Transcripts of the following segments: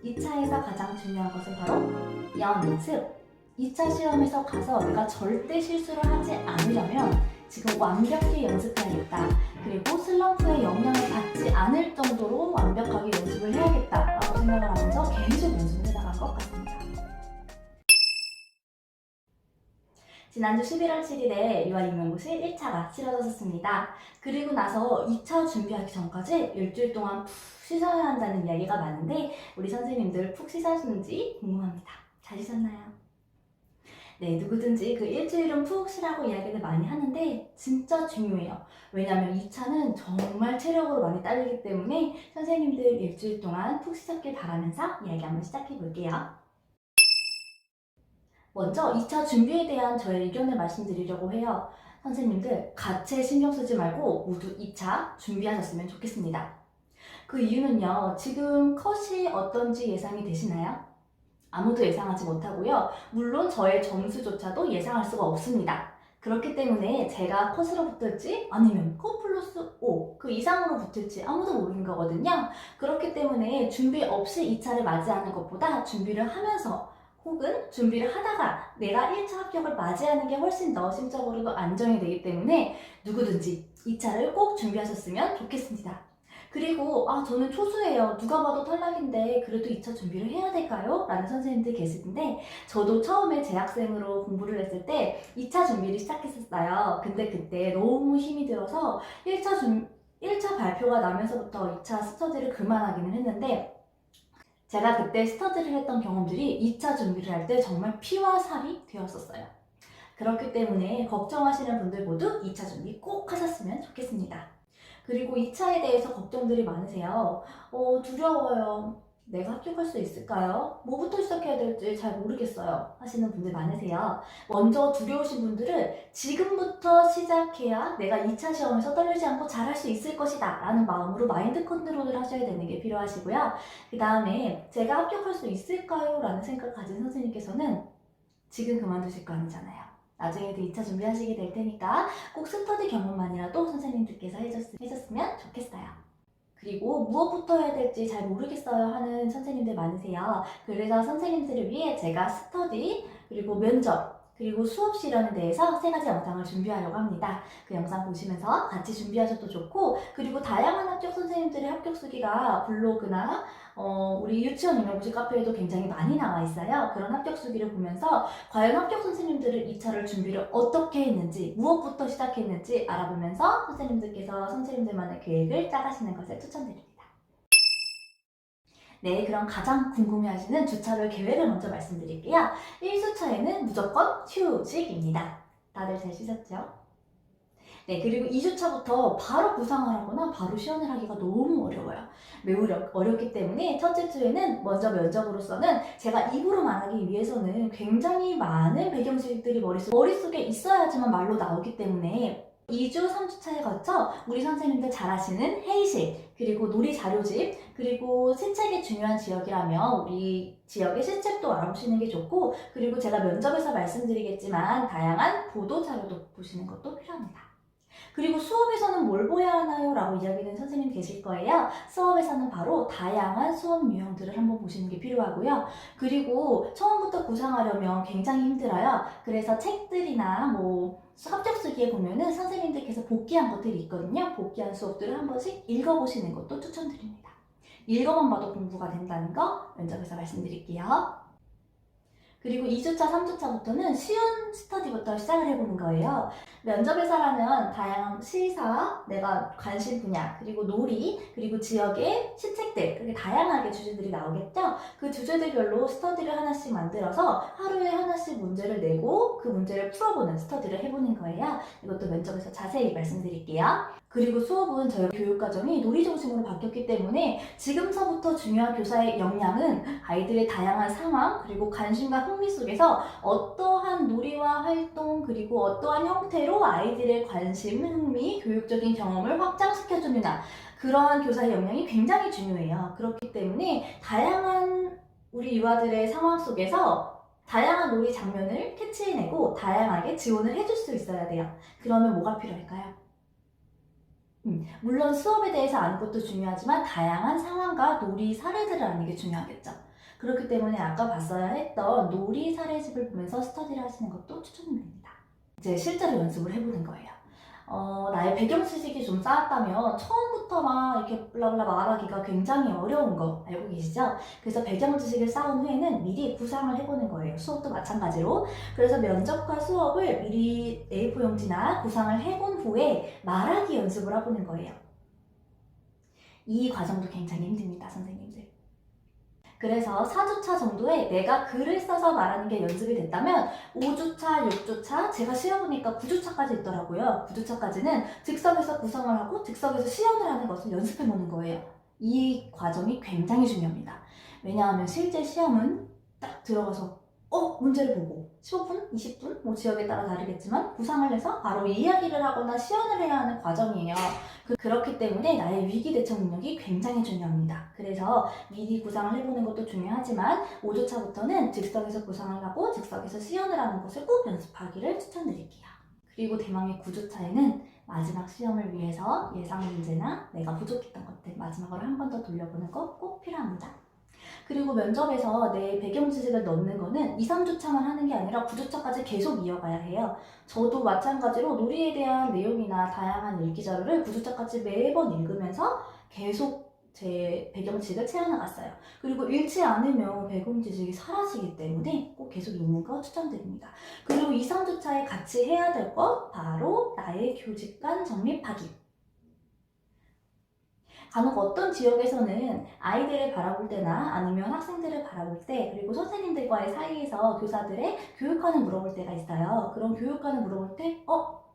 2차에서 가장 중요한 것은 바로 연습. 2차 시험에서 가서 내가 절대 실수를 하지 않으려면 지금 완벽히 연습해야겠다. 그리고 슬럼프의 영향을 받지 않을 정도로 완벽하게 연습을 해야겠다라고 생각을 하면서 계속 연습을 해나간 것 같습니다. 지난주 11월 7일에 유아임용고시 1차가 치러졌습니다. 그리고 나서 2차 준비하기 전까지 일주일 동안 푹 쉬셔야 한다는 이야기가 많은데 우리 선생님들 푹 쉬셨는지 궁금합니다. 잘 쉬셨나요? 네, 누구든지 그 일주일은 푹 쉬라고 이야기를 많이 하는데 진짜 중요해요. 왜냐하면 2차는 정말 체력으로 많이 딸리기 때문에 선생님들 일주일 동안 푹 쉬셨길 바라면서 이야기 한번 시작해 볼게요. 먼저 2차 준비에 대한 저의 의견을 말씀드리려고 해요. 선생님들 가채 신경 쓰지 말고 모두 2차 준비하셨으면 좋겠습니다. 그 이유는요, 지금 컷이 어떤지 예상이 되시나요? 아무도 예상하지 못하고요. 물론 저의 점수조차도 예상할 수가 없습니다. 그렇기 때문에 제가 컷으로 붙을지 아니면 컷 플러스 5 그 이상으로 붙을지 아무도 모르는 거거든요. 그렇기 때문에 준비 없이 2차를 맞이하는 것보다 준비를 하면서 혹은 준비를 하다가 내가 1차 합격을 맞이하는 게 훨씬 더 심적으로도 안정이 되기 때문에 누구든지 2차를 꼭 준비하셨으면 좋겠습니다. 그리고 저는 초수예요. 누가 봐도 탈락인데 그래도 2차 준비를 해야 될까요? 라는 선생님들 계시는데 저도 처음에 재학생으로 공부를 했을 때 2차 준비를 시작했었어요. 근데 그때 너무 힘이 들어서 1차 발표가 나면서부터 2차 스터디를 그만하기는 했는데 제가 그때 스터디를 했던 경험들이 2차 준비를 할 때 정말 피와 살이 되었었어요. 그렇기 때문에 걱정하시는 분들 모두 2차 준비 꼭 하셨으면 좋겠습니다. 그리고 2차에 대해서 걱정들이 많으세요. 두려워요. 내가 합격할 수 있을까요? 뭐부터 시작해야 될지 잘 모르겠어요. 하시는 분들 많으세요. 먼저 두려우신 분들은 지금부터 시작해야 내가 2차 시험에서 떨리지 않고 잘할 수 있을 것이다 라는 마음으로 마인드 컨트롤을 하셔야 되는 게 필요하시고요. 그 다음에 제가 합격할 수 있을까요? 라는 생각 가진 선생님께서는 지금 그만두실 거 아니잖아요. 나중에도 2차 준비하시게 될 테니까 꼭 스터디 경험만이라도 선생님들께서 해줬으면 좋겠어요. 그리고 무엇부터 해야 될지 잘 모르겠어요 하는 선생님들 많으세요. 그래서 선생님들을 위해 제가 스터디, 그리고 면접, 그리고 수업 실현에 대해서 3가지 영상을 준비하려고 합니다. 그 영상 보시면서 같이 준비하셔도 좋고, 그리고 다양한 합격 선생님들의 합격 수기가 블로그나 우리 유치원 임용고시 카페에도 굉장히 많이 나와 있어요. 그런 합격 수기를 보면서 과연 합격 선생님들은 2차를 준비를 어떻게 했는지, 무엇부터 시작했는지 알아보면서 선생님들만의 계획을 짜가시는 것을 추천드립니다. 네, 그럼 가장 궁금해하시는 주차별 계획을 먼저 말씀드릴게요. 1주차에는 무조건 휴식입니다. 다들 잘 쉬셨죠? 네, 그리고 2주차부터 바로 구상을 하거나 바로 시연을 하기가 너무 어려워요. 매우 어렵기 때문에 첫째 주에는 먼저 면접으로서는 제가 입으로 말하기 위해서는 굉장히 많은 배경지식들이 머릿속에 있어야지만 말로 나오기 때문에 2주, 3주차에 거쳐 우리 선생님들 잘 아시는 회의실, 그리고 놀이 자료집, 그리고 세책이 중요한 지역이라면 우리 지역의 실책도 알아보시는 게 좋고, 그리고 제가 면접에서 말씀드리겠지만 다양한 보도 자료도 보시는 것도 필요합니다. 그리고 수업에서는 뭘 보여야 하나요? 라고 이야기하는 선생님 계실 거예요. 수업에서는 바로 다양한 수업 유형들을 한번 보시는 게 필요하고요. 그리고 처음부터 구상하려면 굉장히 힘들어요. 그래서 책들이나 합격 수기에 보면은 선생님들께서 복귀한 것들이 있거든요. 복귀한 수업들을 한 번씩 읽어보시는 것도 추천드립니다. 읽어만 봐도 공부가 된다는 거 면접에서 말씀드릴게요. 그리고 2주차, 3주차부터는 쉬운 스터디부터 시작을 해보는 거예요. 면접에서라면 다양한 시사, 내가 관심 분야, 그리고 놀이, 그리고 지역의 시책들, 그렇게 다양하게 주제들이 나오겠죠? 그 주제들별로 스터디를 하나씩 만들어서 하루에 하나씩 문제를 내고 그 문제를 풀어보는 스터디를 해보는 거예요. 이것도 면접에서 자세히 말씀드릴게요. 그리고 수업은 저희 교육과정이 놀이 중심으로 바뀌었기 때문에 지금서부터 중요한 교사의 역량은 아이들의 다양한 상황, 그리고 관심과 흥미 속에서 어떠한 놀이와 활동, 그리고 어떠한 형태로 아이들의 관심, 흥미, 교육적인 경험을 확장시켜주느냐, 그러한 교사의 역량이 굉장히 중요해요. 그렇기 때문에 다양한 우리 유아들의 상황 속에서 다양한 놀이 장면을 캐치해내고 다양하게 지원을 해줄 수 있어야 돼요. 그러면 뭐가 필요할까요? 물론 수업에 대해서 아는 것도 중요하지만 다양한 상황과 놀이 사례들을 아는 게 중요하겠죠. 그렇기 때문에 아까 봤어야 했던 놀이 사례집을 보면서 스터디를 하시는 것도 추천드립니다. 이제 실제로 연습을 해보는 거예요. 나의 배경 지식이 좀 쌓았다면 처음부터 막 이렇게 블라블라 말하기가 굉장히 어려운 거 알고 계시죠? 그래서 배경 지식을 쌓은 후에는 미리 구상을 해보는 거예요. 수업도 마찬가지로. 그래서 면접과 수업을 미리 A4 용지나 구상을 해본 후에 말하기 연습을 해보는 거예요. 이 과정도 굉장히 힘듭니다, 선생님들. 그래서 4주차 정도에 내가 글을 써서 말하는 게 연습이 됐다면 5주차, 6주차, 제가 시험보니까 9주차까지 있더라고요. 9주차까지는 즉석에서 구성을 하고 즉석에서 시연을 하는 것을 연습해보는 거예요. 이 과정이 굉장히 중요합니다. 왜냐하면 실제 시험은 딱 들어가서 문제를 보고 15분, 20분, 뭐 지역에 따라 다르겠지만 구상을 해서 바로 이야기를 하거나 시연을 해야 하는 과정이에요. 그렇기 때문에 나의 위기 대처 능력이 굉장히 중요합니다. 그래서 미리 구상을 해보는 것도 중요하지만 5주차부터는 즉석에서 구상을 하고 즉석에서 시연을 하는 것을 꼭 연습하기를 추천드릴게요. 그리고 대망의 9주차에는 마지막 시험을 위해서 예상 문제나 내가 부족했던 것들 마지막으로 한 번 더 돌려보는 거 꼭 필요합니다. 그리고 면접에서 내 배경 지식을 넣는 거는 2, 3주차만 하는 게 아니라 9주차까지 계속 이어가야 해요. 저도 마찬가지로 놀이에 대한 내용이나 다양한 일기 자료를 9주차까지 매번 읽으면서 계속 제 배경 지식을 채워나갔어요. 그리고 읽지 않으면 배경 지식이 사라지기 때문에 꼭 계속 읽는 거 추천드립니다. 그리고 2, 3주차에 같이 해야 될 것 바로 나의 교직관 정립하기. 간혹 어떤 지역에서는 아이들을 바라볼 때나 아니면 학생들을 바라볼 때 그리고 선생님들과의 사이에서 교사들의 교육관을 물어볼 때가 있어요. 그런 교육관을 물어볼 때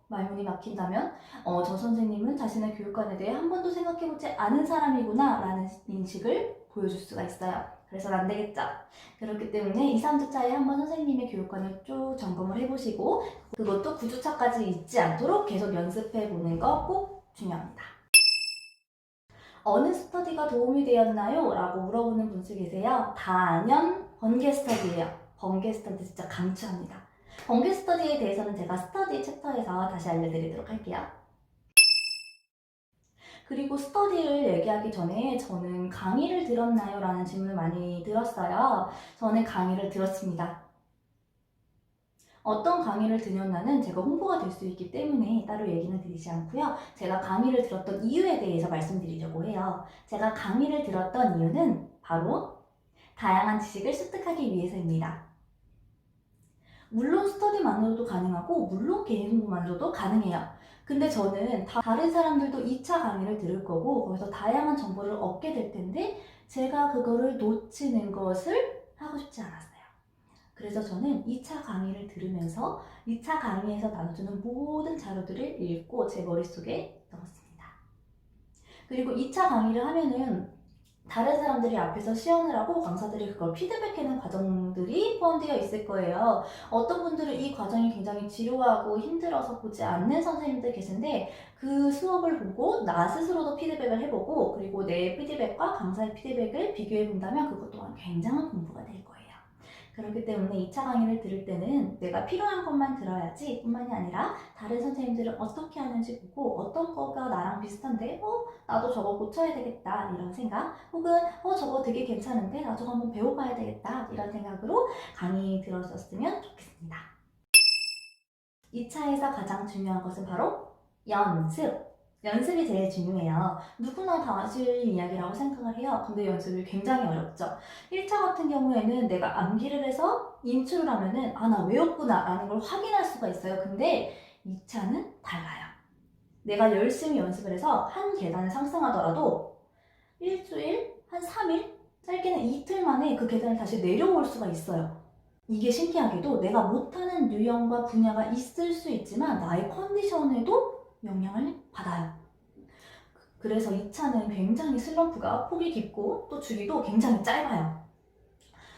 말문이 막힌다면 저 선생님은 자신의 교육관에 대해 한 번도 생각해보지 않은 사람이구나 라는 인식을 보여줄 수가 있어요. 그래서는 안 되겠죠. 그렇기 때문에 2, 3주차에 한번 선생님의 교육관을 쭉 점검을 해보시고 그것도 9주차까지 잊지 않도록 계속 연습해보는 거 꼭 중요합니다. 어느 스터디가 도움이 되었나요? 라고 물어보는 분들 계세요. 단연 번개 스터디예요. 번개 스터디 진짜 강추합니다. 번개 스터디에 대해서는 제가 스터디 챕터에서 다시 알려드리도록 할게요. 그리고 스터디를 얘기하기 전에 저는 강의를 들었나요? 라는 질문을 많이 들었어요. 저는 강의를 들었습니다. 어떤 강의를 들었나는 제가 홍보가 될 수 있기 때문에 따로 얘기는 드리지 않고요. 제가 강의를 들었던 이유에 대해서 말씀드리려고 해요. 제가 강의를 들었던 이유는 바로 다양한 지식을 습득하기 위해서입니다. 물론 스터디만으로도 가능하고 물론 개인 공부만으로도 가능해요. 근데 저는 다른 사람들도 2차 강의를 들을 거고 거기서 다양한 정보를 얻게 될 텐데 제가 그거를 놓치는 것을 하고 싶지 않았어요. 그래서 저는 2차 강의를 들으면서 2차 강의에서 나눠주는 모든 자료들을 읽고 제 머릿속에 넣었습니다. 그리고 2차 강의를 하면은 다른 사람들이 앞에서 시연을 하고 강사들이 그걸 피드백하는 과정들이 포함되어 있을 거예요. 어떤 분들은 이 과정이 굉장히 지루하고 힘들어서 보지 않는 선생님들 계신데 그 수업을 보고 나 스스로도 피드백을 해보고 그리고 내 피드백과 강사의 피드백을 비교해 본다면 그것 또한 굉장한 공부가 될 거예요. 그렇기 때문에 2차 강의를 들을 때는 내가 필요한 것만 들어야지 뿐만이 아니라 다른 선생님들은 어떻게 하는지 보고 어떤 거가 나랑 비슷한데 나도 저거 고쳐야 되겠다 이런 생각 혹은 저거 되게 괜찮은데 나도 저거 한번 배워봐야 되겠다 이런 생각으로 강의 들었었으면 좋겠습니다. 2차에서 가장 중요한 것은 바로 연습! 연습이 제일 중요해요. 누구나 다 하실 이야기라고 생각을 해요. 근데 연습이 굉장히 어렵죠. 1차 같은 경우에는 내가 암기를 해서 인출을 하면은 나 외웠구나 라는 걸 확인할 수가 있어요. 근데 2차는 달라요. 내가 열심히 연습을 해서 한 계단을 상승하더라도 일주일, 한 3일, 짧게는 이틀 만에 그 계단을 다시 내려올 수가 있어요. 이게 신기하게도 내가 못하는 유형과 분야가 있을 수 있지만 나의 컨디션에도 영향을 받아요. 그래서 2차는 굉장히 슬럼프가 폭이 깊고 또 주기도 굉장히 짧아요.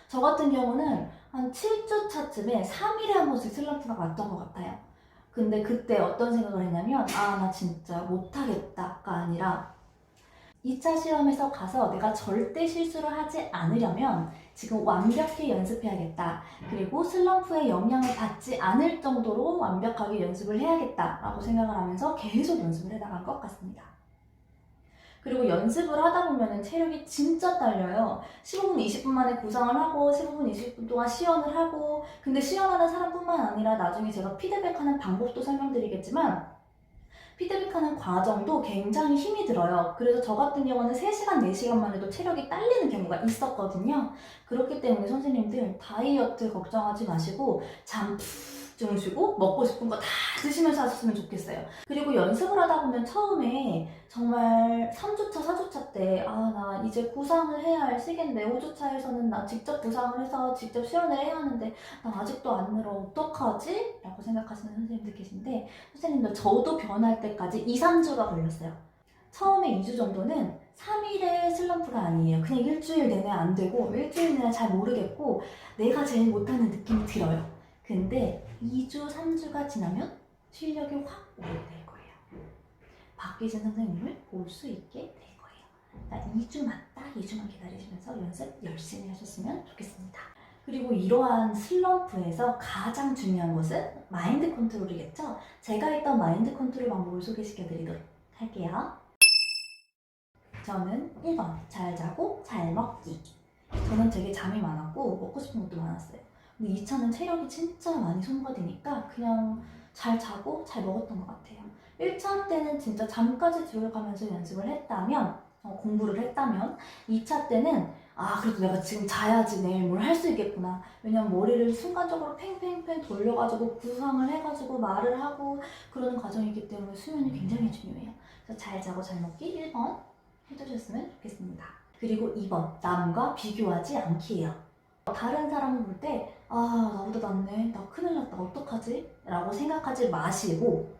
저 같은 경우는 한 7주 차쯤에 3일에 한 번씩 슬럼프가 왔던 것 같아요. 근데 그때 어떤 생각을 했냐면 나 진짜 못하겠다가 아니라 2차 시험에서 가서 내가 절대 실수를 하지 않으려면 지금 완벽히 연습해야겠다. 그리고 슬럼프의 영향을 받지 않을 정도로 완벽하게 연습을 해야겠다 라고 생각을 하면서 계속 연습을 해나간 것 같습니다. 그리고 연습을 하다 보면 체력이 진짜 딸려요. 15분, 20분 만에 구상을 하고 15분, 20분 동안 시연을 하고, 근데 시연하는 사람뿐만 아니라 나중에 제가 피드백하는 방법도 설명드리겠지만 피드백하는 과정도 굉장히 힘이 들어요. 그래서 저 같은 경우는 3시간, 4시간만 해도 체력이 딸리는 경우가 있었거든요. 그렇기 때문에 선생님들 다이어트 걱정하지 마시고 잠 푹 주무시고 먹고 싶은 거 다 드시면서 하셨으면 좋겠어요. 그리고 연습을 하다 보면 처음에 정말 3주차, 4주차 때 나 이제 구상을 해야 할 시기인데 5주차에서는 나 직접 구상을 해서 직접 시연을 해야 하는데 나 아직도 안 늘어 어떡하지? 라고 생각하시는 선생님들 계신데 선생님들 저도 변할 때까지 2, 3주가 걸렸어요. 처음에 2주 정도는 3일의 슬럼프가 아니에요. 그냥 일주일 내내 안 되고 일주일 내내 잘 모르겠고 내가 제일 못하는 느낌이 들어요. 근데 2주, 3주가 지나면 실력이 확 오르게 될 거예요. 박기진 선생님을 볼 수 있게 될 거예요. 그러니까 2주만, 딱 2주만 기다리시면서 연습 열심히 하셨으면 좋겠습니다. 그리고 이러한 슬럼프에서 가장 중요한 것은 마인드 컨트롤이겠죠? 제가 했던 마인드 컨트롤 방법을 소개시켜 드리도록 할게요. 저는 1번, 잘 자고 잘 먹기. 저는 되게 잠이 많았고 먹고 싶은 것도 많았어요. 근데 2차는 체력이 진짜 많이 소모되니까 그냥 잘 자고 잘 먹었던 것 같아요. 1차 때는 진짜 잠까지 들어가면서 연습을 했다면, 공부를 했다면 2차 때는 그래도 내가 지금 자야지 내일 뭘 할 수 있겠구나. 왜냐면 머리를 순간적으로 팽팽팽 돌려가지고 구상을 해가지고 말을 하고 그러는 과정이기 때문에 수면이 굉장히 중요해요. 그래서 잘 자고 잘 먹기 1번 해두셨으면 좋겠습니다. 그리고 2번, 남과 비교하지 않기예요. 다른 사람을 볼 때 나보다 낫네, 나 큰일 났다, 어떡하지? 라고 생각하지 마시고,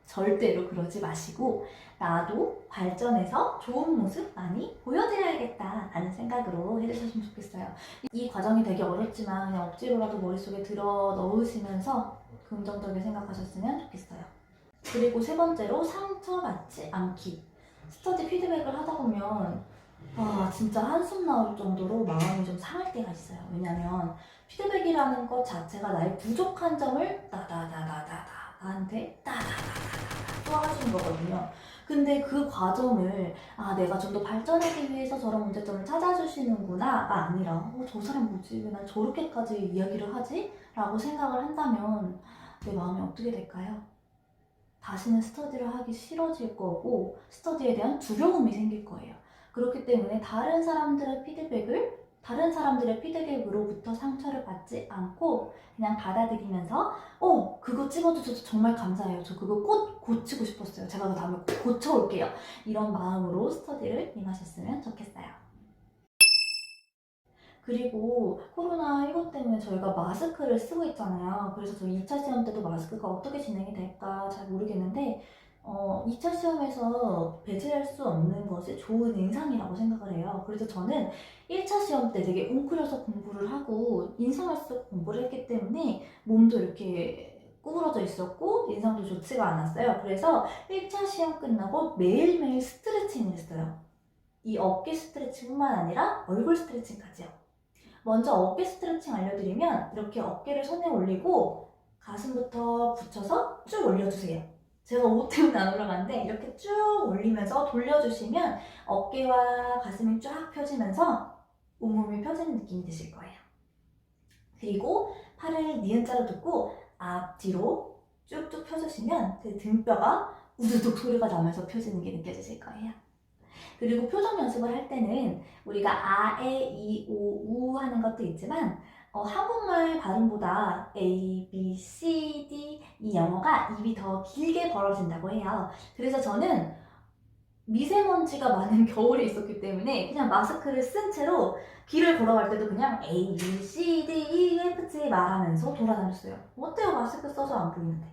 절대로 그러지 마시고 나도 발전해서 좋은 모습 많이 보여드려야겠다 하는 생각으로 해주셨으면 좋겠어요. 이 과정이 되게 어렵지만 그냥 억지로라도 머릿속에 들어 넣으시면서 긍정적인 생각하셨으면 좋겠어요. 그리고 3번째로 상처받지 않기. 스터디 피드백을 하다 보면 진짜 한숨 나올 정도로 마음이 좀 상할 때가 있어요. 왜냐면 피드백이라는 것 자체가 나의 부족한 점을 나한테 쏘아주는 거거든요. 근데 그 과정을 내가 좀 더 발전하기 위해서 저런 문제점을 찾아주시는구나가 아니라 저 사람 뭐지? 왜 난 저렇게까지 이야기를 하지? 라고 생각을 한다면 내 마음이 어떻게 될까요? 다시는 스터디를 하기 싫어질 거고 스터디에 대한 두려움이 생길 거예요. 그렇기 때문에 다른 사람들의 피드백으로부터 상처를 받지 않고 그냥 받아들이면서 그거 찍어주셔서 정말 감사해요. 저 그거 꼭 고치고 싶었어요. 제가 그 다음에 꼭 고쳐올게요. 이런 마음으로 스터디를 임하셨으면 좋겠어요. 그리고 코로나19 때문에 저희가 마스크를 쓰고 있잖아요. 그래서 저 2차 시험 때도 마스크가 어떻게 진행이 될까 잘 모르겠는데 2차 시험에서 배제할 수 없는 것이 좋은 인상이라고 생각을 해요. 그래서 저는 1차 시험 때 되게 웅크려서 공부를 하고 인상을 쓰고 공부를 했기 때문에 몸도 이렇게 구부러져 있었고 인상도 좋지가 않았어요. 그래서 1차 시험 끝나고 매일매일 스트레칭을 했어요. 이 어깨 스트레칭뿐만 아니라 얼굴 스트레칭까지요. 먼저 어깨 스트레칭 알려드리면 이렇게 어깨를 손에 올리고 가슴부터 붙여서 쭉 올려주세요. 제가 옷 때문에 안 올라가는데 이렇게 쭉 올리면서 돌려주시면 어깨와 가슴이 쫙 펴지면서 온몸이 펴지는 느낌이 드실 거예요. 그리고 팔을 니은자로 듣고 앞뒤로 쭉쭉 펴주시면 그 등뼈가 우두둑 소리가 나면서 펴지는 게 느껴지실 거예요. 그리고 표정 연습을 할 때는 우리가 아, 에, 이, 오, 우 하는 것도 있지만 한국말 발음보다 A, B, C, D 이 영어가 입이 더 길게 벌어진다고 해요. 그래서 저는 미세먼지가 많은 겨울에 있었기 때문에 그냥 마스크를 쓴 채로 길을 걸어갈 때도 그냥 A, B, C, D, E, F, G 말하면서 돌아다녔어요. 어때요? 마스크 써서 안 보이는데.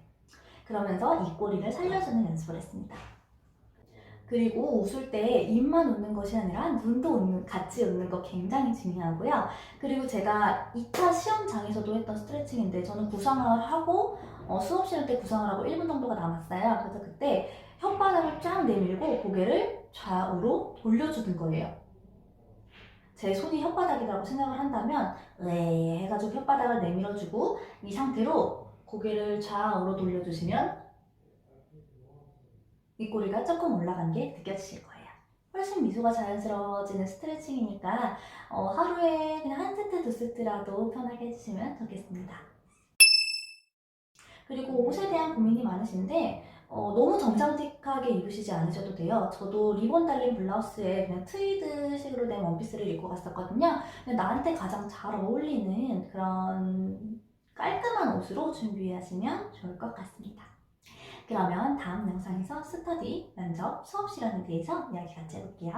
그러면서 입꼬리를 살려주는 연습을 했습니다. 그리고 웃을 때 입만 웃는 것이 아니라 눈도 같이 웃는 거 굉장히 중요하고요. 그리고 제가 2차 시험장에서도 했던 스트레칭인데 저는 구상을 하고 수업 시간 때 구상을 하고 1분 정도가 남았어요. 그래서 그때 혓바닥을 쫙 내밀고 고개를 좌우로 돌려주는 거예요. 제 손이 혓바닥이라고 생각을 한다면 네 해가지고 혓바닥을 내밀어주고 이 상태로 고개를 좌우로 돌려주시면 입꼬리가 조금 올라간 게 느껴지실 거예요. 훨씬 미소가 자연스러워지는 스트레칭이니까 하루에 그냥 한 세트, 두 세트라도 편하게 해주시면 좋겠습니다. 그리고 옷에 대한 고민이 많으신데 너무 정장틱하게 입으시지 않으셔도 돼요. 저도 리본 달린 블라우스에 그냥 트위드식으로 된 원피스를 입고 갔었거든요. 근데 나한테 가장 잘 어울리는 그런 깔끔한 옷으로 준비하시면 좋을 것 같습니다. 그러면 다음 영상에서 스터디, 면접, 수업 시간에 대해서 이야기 같이 해볼게요.